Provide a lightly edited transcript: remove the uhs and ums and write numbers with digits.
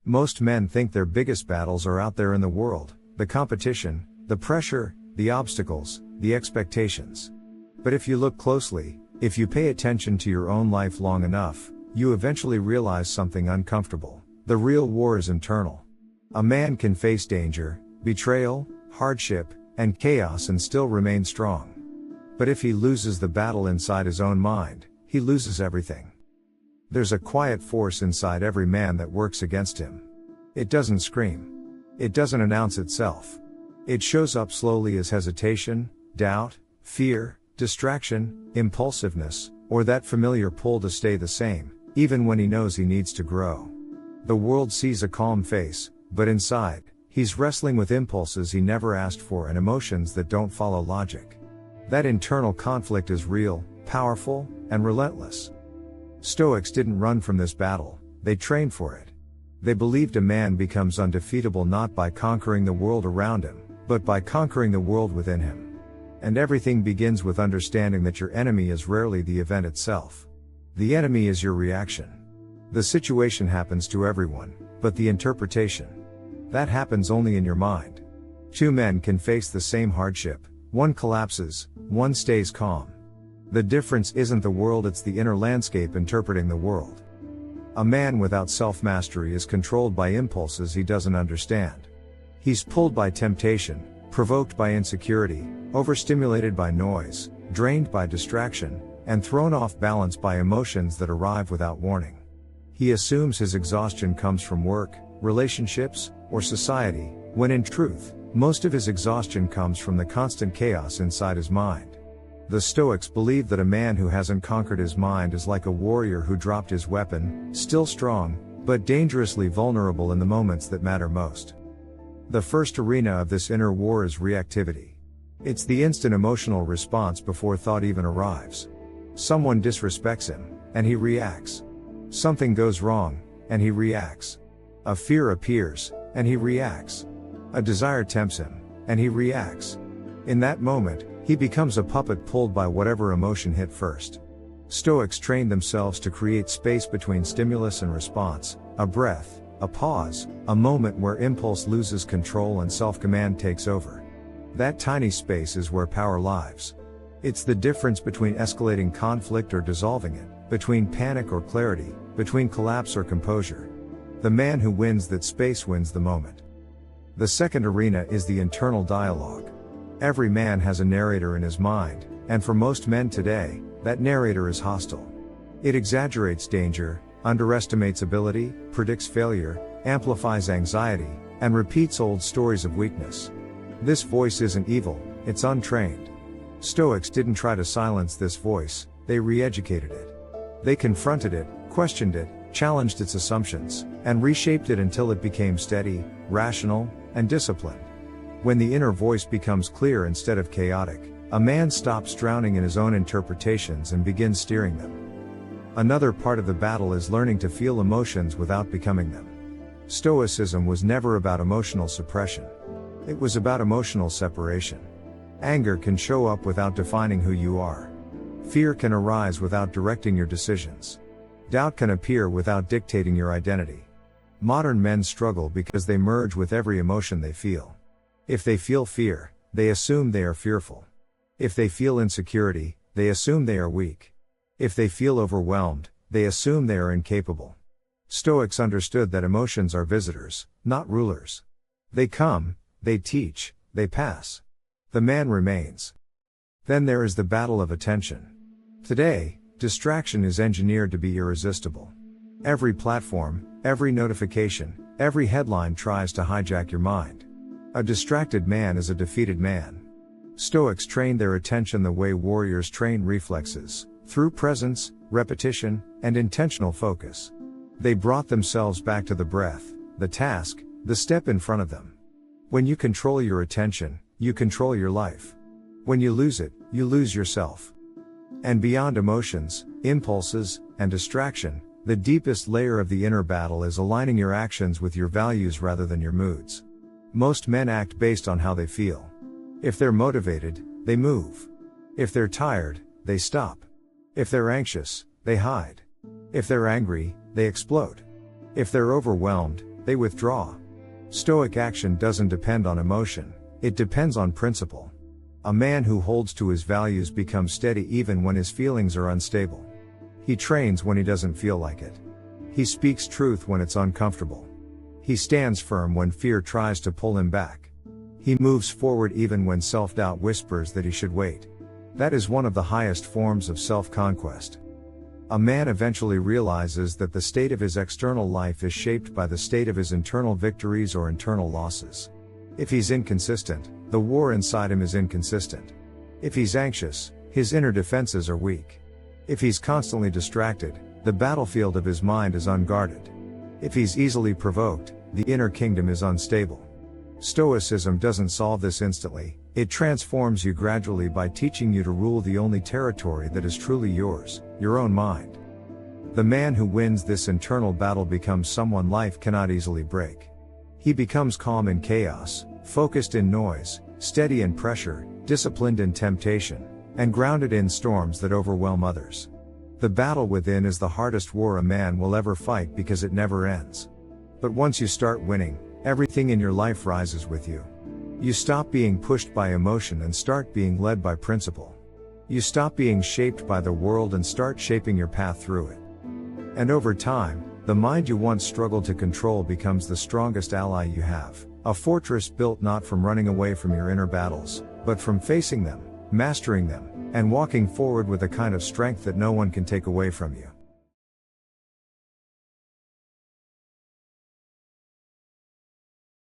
Most men think their biggest battles are out there in the world, the competition, the pressure, the obstacles, the expectations. But if you look closely, if you pay attention to your own life long enough, you eventually realize something uncomfortable. The real war is internal. A man can face danger, betrayal, hardship, and chaos and still remain strong. But if he loses the battle inside his own mind, he loses everything. There's a quiet force inside every man that works against him. It doesn't scream. It doesn't announce itself. It shows up slowly as hesitation, doubt, fear, distraction, impulsiveness, or that familiar pull to stay the same, even when he knows he needs to grow. The world sees a calm face, but inside, he's wrestling with impulses he never asked for and emotions that don't follow logic. That internal conflict is real, powerful, and relentless. Stoics didn't run from this battle, they trained for it. They believed a man becomes undefeatable not by conquering the world around him, but by conquering the world within him. And everything begins with understanding that your enemy is rarely the event itself. The enemy is your reaction. The situation happens to everyone, but the interpretation, that happens only in your mind. Two men can face the same hardship, one collapses, one stays calm. The difference isn't the world, it's the inner landscape interpreting the world. A man without self-mastery is controlled by impulses he doesn't understand. He's pulled by temptation, provoked by insecurity, overstimulated by noise, drained by distraction, and thrown off balance by emotions that arrive without warning. He assumes his exhaustion comes from work, relationships, or society, when in truth, most of his exhaustion comes from the constant chaos inside his mind. The Stoics believe that a man who hasn't conquered his mind is like a warrior who dropped his weapon, still strong, but dangerously vulnerable in the moments that matter most. The first arena of this inner war is reactivity. It's the instant emotional response before thought even arrives. Someone disrespects him, and he reacts. Something goes wrong, and he reacts. A fear appears, and he reacts. A desire tempts him, and he reacts. In that moment, he becomes a puppet pulled by whatever emotion hit first. Stoics train themselves to create space between stimulus and response, a breath, a pause, a moment where impulse loses control and self-command takes over. That tiny space is where power lives. It's the difference between escalating conflict or dissolving it, between panic or clarity, between collapse or composure. The man who wins that space wins the moment. The second arena is the internal dialogue. Every man has a narrator in his mind, and for most men today, that narrator is hostile. It exaggerates danger, underestimates ability, predicts failure, amplifies anxiety, and repeats old stories of weakness. This voice isn't evil, it's untrained. Stoics didn't try to silence this voice, they re-educated it. They confronted it, questioned it, challenged its assumptions, and reshaped it until it became steady, rational, and disciplined. When the inner voice becomes clear instead of chaotic, a man stops drowning in his own interpretations and begins steering them. Another part of the battle is learning to feel emotions without becoming them. Stoicism was never about emotional suppression. It was about emotional separation. Anger can show up without defining who you are. Fear can arise without directing your decisions. Doubt can appear without dictating your identity. Modern men struggle because they merge with every emotion they feel. If they feel fear, they assume they are fearful. If they feel insecurity, they assume they are weak. If they feel overwhelmed, they assume they are incapable. Stoics understood that emotions are visitors, not rulers. They come, they teach, they pass. The man remains. Then there is the battle of attention. Today, distraction is engineered to be irresistible. Every platform, every notification, every headline tries to hijack your mind. A distracted man is a defeated man. Stoics trained their attention the way warriors train reflexes, through presence, repetition, and intentional focus. They brought themselves back to the breath, the task, the step in front of them. When you control your attention, you control your life. When you lose it, you lose yourself. And beyond emotions, impulses, and distraction, the deepest layer of the inner battle is aligning your actions with your values rather than your moods. Most men act based on how they feel. If they're motivated, they move. If they're tired, they stop. If they're anxious, they hide. If they're angry, they explode. If they're overwhelmed, they withdraw. Stoic action doesn't depend on emotion, it depends on principle. A man who holds to his values becomes steady even when his feelings are unstable. He trains when he doesn't feel like it. He speaks truth when it's uncomfortable. He stands firm when fear tries to pull him back. He moves forward even when self-doubt whispers that he should wait. That is one of the highest forms of self-conquest. A man eventually realizes that the state of his external life is shaped by the state of his internal victories or internal losses. If he's inconsistent, the war inside him is inconsistent. If he's anxious, his inner defenses are weak. If he's constantly distracted, the battlefield of his mind is unguarded. If he's easily provoked, the inner kingdom is unstable. Stoicism doesn't solve this instantly, it transforms you gradually by teaching you to rule the only territory that is truly yours, your own mind. The man who wins this internal battle becomes someone life cannot easily break. He becomes calm in chaos, focused in noise, steady in pressure, disciplined in temptation, and grounded in storms that overwhelm others. The battle within is the hardest war a man will ever fight because it never ends. But once you start winning, everything in your life rises with you. You stop being pushed by emotion and start being led by principle. You stop being shaped by the world and start shaping your path through it. And over time, the mind you once struggled to control becomes the strongest ally you have, a fortress built not from running away from your inner battles, but from facing them, mastering them, and walking forward with a kind of strength that no one can take away from you.